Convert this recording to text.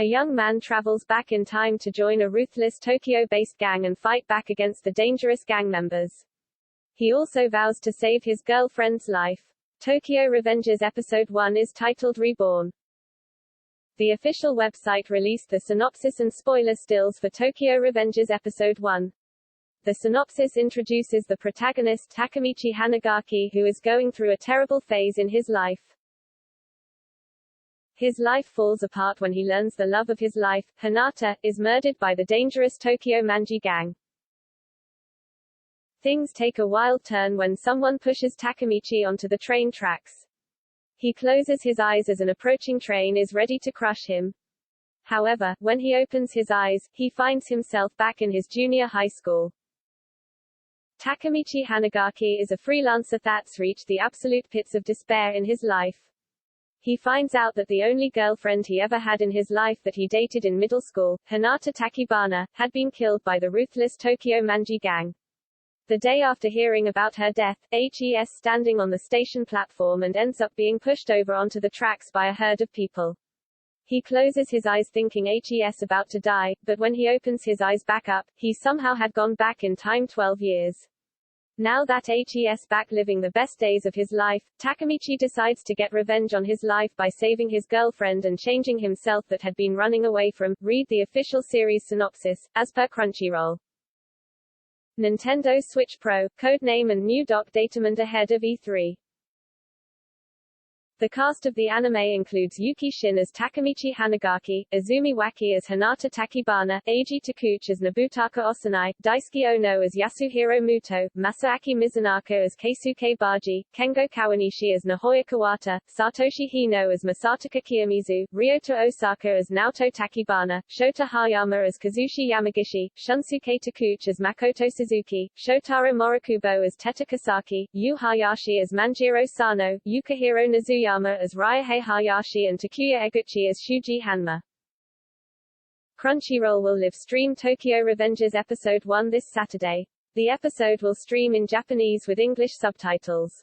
A young man travels back in time to join a ruthless Tokyo-based gang and fight back against the dangerous gang members. He also vows to save his girlfriend's life. Tokyo Revengers Episode 1 is titled Reborn. The official website released the synopsis and spoiler stills for Tokyo Revengers Episode 1. The synopsis introduces the protagonist Takemichi Hanagaki, who is going through a terrible phase in his life. His life falls apart when he learns the love of his life, Hinata, is murdered by the dangerous Tokyo Manji gang. Things take a wild turn when someone pushes Takemichi onto the train tracks. He closes his eyes as an approaching train is ready to crush him. However, when he opens his eyes, he finds himself back in his junior high school. Takemichi Hanagaki is a freelancer that's reached the absolute pits of despair in his life. He finds out that the only girlfriend he ever had in his life that he dated in middle school, Hinata Takibana, had been killed by the ruthless Tokyo Manji gang. The day after hearing about her death, HES standing on the station platform and ends up being pushed over onto the tracks by a herd of people. He closes his eyes thinking HES about to die, but when he opens his eyes back up, he somehow had gone back in time 12 years. Now that HES back living the best days of his life, Takemichi decides to get revenge on his life by saving his girlfriend and changing himself that had been running away from. Read the official series synopsis, as per Crunchyroll. Nintendo Switch Pro, codename and new dock datement ahead of E3. The cast of the anime includes Yuki Shin as Takemichi Hanagaki, Izumi Waki as Hinata Takibana, Eiji Takeuchi as Nobutaka Osanai, Daisuke Ono as Yasuhiro Muto, Masaaki Mizunaka as Keisuke Baji, Kengo Kawanishi as Nahoya Kawata, Satoshi Hino as Masataka Kiyomizu, Ryota Osaka as Naoto Takibana, Shota Hayama as Kazushi Yamagishi, Shunsuke Takeuchi as Makoto Suzuki, Shotaro Morikubo as Teta Kasaki, Yu Hayashi as Manjiro Sano, Yukihiro Nizuyama as Ryuhei Hayashi and Takuya Eguchi as Shuji Hanma. Crunchyroll will live stream Tokyo Revengers Episode 1 this Saturday. The episode will stream in Japanese with English subtitles.